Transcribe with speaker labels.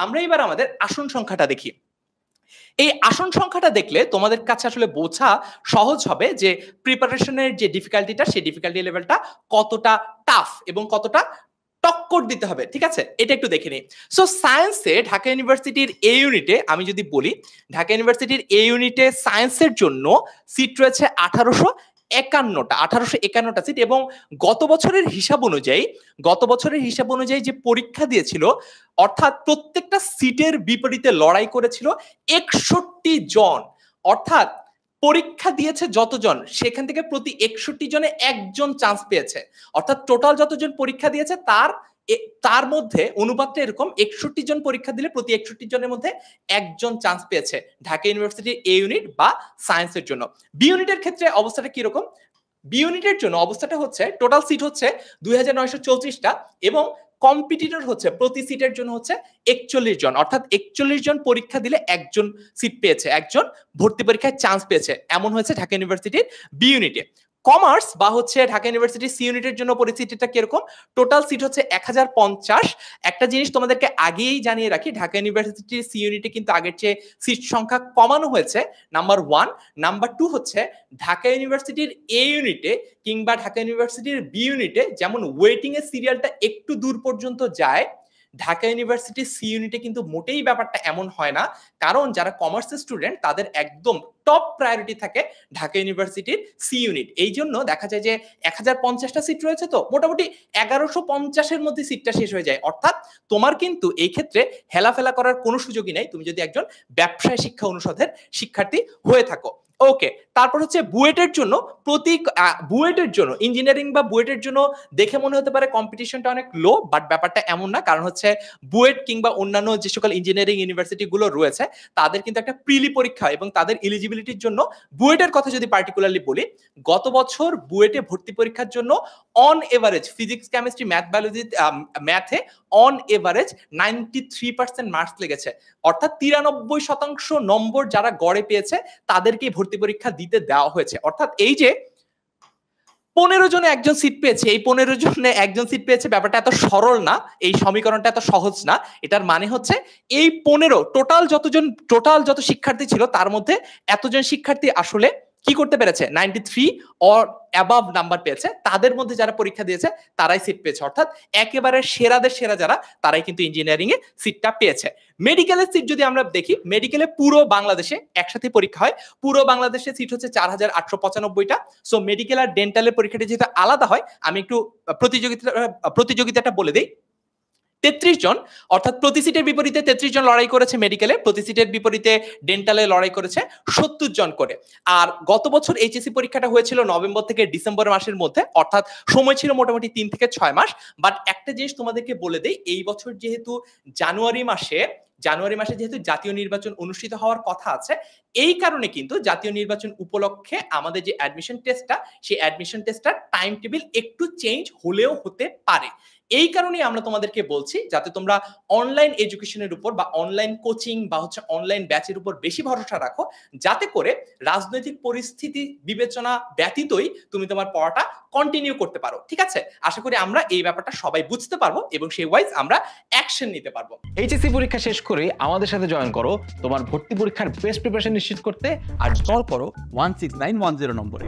Speaker 1: আমরা এবার আমাদের আসন সংখ্যাটা দেখি। এই আসন সংখ্যাটা দেখলে তোমাদের কাছে আসলে বোঝা সহজ হবে যে প্রিপারেশনের যে ডিফিকাল্টিটা, সেই ডিফিকাল্টি লেভেলটা কতটা টাফ এবং কতটা টক্কর দিতে হবে। ঠিক আছে, এটা একটু দেখে নিই। সো সায়েন্সে ঢাকা ইউনিভার্সিটির এ ইউনিটে আমি যদি বলি, ঢাকা ইউনিভার্সিটির এ ইউনিটে সায়েন্সের জন্য সিট রয়েছে 1851টা সিট, এবং গত বছরের হিসাব অনুযায়ী যে পরীক্ষা দিয়েছিল, অর্থাৎ প্রত্যেকটা সিটের বিপরীতে লড়াই করেছিল 61 জন, অর্থাৎ পরীক্ষা দিয়েছে যতজন সেখান থেকে প্রতি 61 জনে একজন চান্স পেয়েছে। অর্থাৎ টোটাল যতজন পরীক্ষা দিয়েছে তার মধ্যে অনুপাতটা এরকম, 61 জন পরীক্ষা দিলে প্রতি 61 জনের মধ্যে একজন চান্স পেয়েছে ঢাকা ইউনিভার্সিটির এ ইউনিট বা সায়েন্সের জন্য। বি ইউনিটের ক্ষেত্রে অবস্থাটা কিরকম? বি ইউনিটের জন্য অবস্থাটা হচ্ছে টোটাল সিট হচ্ছে 2934টা এবং কম্পিটিটর হচ্ছে প্রতি সিটের জন্য হচ্ছে 41 জন, অর্থাৎ 41 জন পরীক্ষা দিলে একজন সিট পেয়েছে, একজন ভর্তি পরীক্ষায় চান্স পেয়েছে। এমন হয়েছে ঢাকা ইউনিভার্সিটির বি ইউনিটে। কমার্স বা হচ্ছে ঢাকা ইউনিভার্সিটির সি ইউনিটের জন্য পরিস্থিতিটা কিরকম? টোটাল সিট হচ্ছে 1050। একটা জিনিস তোমাদেরকে আগেই জানিয়ে রাখি, ঢাকা ইউনিভার্সিটির সি ইউনিটে কিন্তু আগের চেয়ে সিট সংখ্যা কমানো হয়েছে, নাম্বার 1। নাম্বার 2 হচ্ছে ঢাকা ইউনিভার্সিটির এ ইউনিটে কিংবা ঢাকা ইউনিভার্সিটির বি ইউনিটে যেমন ওয়েটিং এর সিরিয়ালটা একটু দূর পর্যন্ত যায়, ঢাকা ইউনিভার্সিটির সি ইউনিটে কিন্তু মোটেই ব্যাপারটা এমন হয় না। কারণ যারা কমার্সের স্টুডেন্ট তাদের একদম টপ প্রায়োরিটি থাকে ঢাকা ইউনিভার্সিটির সি ইউনিট। এই জন্য দেখা যায় যে 1050টা সিট রয়েছে, তো মোটামুটি 1150-এর মধ্যে সিটটা শেষ হয়ে যায়। অর্থাৎ তোমার কিন্তু এই ক্ষেত্রে হেলাফেলা করার কোনো সুযোগই নাই, তুমি যদি একজন ব্যবসায় শিক্ষা অনুষদের শিক্ষার্থী হয়ে থাকো। ওকে, তারপর হচ্ছে বুয়েটের জন্য ইঞ্জিনিয়ারিং বা বুয়েটের জন্য দেখে মনে হতে পারে কম্পিটিশনটা অনেক লো, বাট ব্যাপারটা এমন না। কারণ হচ্ছে বুয়েট কিংবা অন্যান্য যে সকল ইঞ্জিনিয়ারিং ইউনিভার্সিটি গুলো রয়েছে তাদের কিন্তু একটা প্রিলি পরীক্ষা এবং তাদের এলিজিবিলিটির জন্য, বুয়েটের কথা যদি পার্টিকুলারলি বলি, গত বছর বুয়েটে ভর্তি পরীক্ষার জন্য অন এভারেজ ফিজিক্স, কেমিস্ট্রি, ম্যাথে অন এভারেজ 93% মার্কস লেগেছে। অর্থাৎ 93% নম্বর যারা গড়ে পেয়েছে তাদেরকে ভর্তি পরীক্ষা দিতে দেওয়া হয়েছে। অর্থাৎ এই যে 15 জনে একজন সিট পেয়েছে, এই 15 জনে একজন সিট পেয়েছে, ব্যাপারটা এত সরল না, এই সমীকরণটা এত সহজ না। এটার মানে হচ্ছে এই 15 টোটাল যত শিক্ষার্থী ছিল তার মধ্যে এতজন শিক্ষার্থী আসলে কি করতে পেরেছে, 93 অর অ্যাবাভ নাম্বার পেয়েছে, তাদের মধ্যে যারা পরীক্ষা দিয়েছে তারাই সিট পেয়েছে। অর্থাৎ একেবারে সেরাদের সেরা যারা, তারাই কিন্তু ইঞ্জিনিয়ারিং এ সিটটা পেয়েছে। মেডিকেলের সিট যদি আমরা দেখি, মেডিকেলে পুরো বাংলাদেশে একসাথে পরীক্ষা হয়, পুরো বাংলাদেশে সিট হচ্ছে 4895টা। সো মেডিকেল আর ডেন্টালের পরীক্ষাটা যেহেতু আলাদা হয়, আমি একটু প্রতিযোগিতাটা বলে দিই। 33 জন, অর্থাৎ প্রতি সিটের বিপরীতে 33 জন লড়াই করেছে মেডিকেলে, প্রতি সিটের বিপরীতে ডেন্টালে লড়াই করেছে 70 জন করে। আর গত বছর এইচএসসি পরীক্ষাটা হয়েছিল নভেম্বর থেকে ডিসেম্বর মাসের মধ্যে, অর্থাৎ সময় ছিল মোটামুটি 3 থেকে 6 মাস। বাট একটা জিনিস তোমাদেরকে বলে দেই, এই বছর যেহেতু জানুয়ারি মাসে যেহেতু জাতীয় নির্বাচন অনুষ্ঠিত হওয়ার কথা আছে, এই কারণে কিন্তু জাতীয় নির্বাচন উপলক্ষে আমাদের যে অ্যাডমিশন টেস্টটা, সেই অ্যাডমিশন টেস্টটার টাইম টেবিল একটু চেঞ্জ হলেও হতে পারে। এই কারণে আমরা তোমাদেরকে বলছি যাতে তোমরা অনলাইন এডুকেশনের উপর বা অনলাইন কোচিং বা হচ্ছে অনলাইন ব্যাচের উপর বেশি ভরসা রাখো, যাতে করে রাজনৈতিক পরিস্থিতি বিবেচনা ব্যতীতই তুমি তোমার পড়াটা কন্টিনিউ করতে পারো। ঠিক আছে, আশা করি আমরা এই ব্যাপারটা সবাই বুঝতে পারবো এবং সেই ওয়াইজ আমরা অ্যাকশন নিতে পারবো।
Speaker 2: এইচএসসি পরীক্ষা শেষ করে আমাদের সাথে জয়েন করো তোমার ভর্তি পরীক্ষার বেস্ট প্রিপারেশন নিশ্চিত করতে, আর
Speaker 3: কল করো 16910 নম্বরে।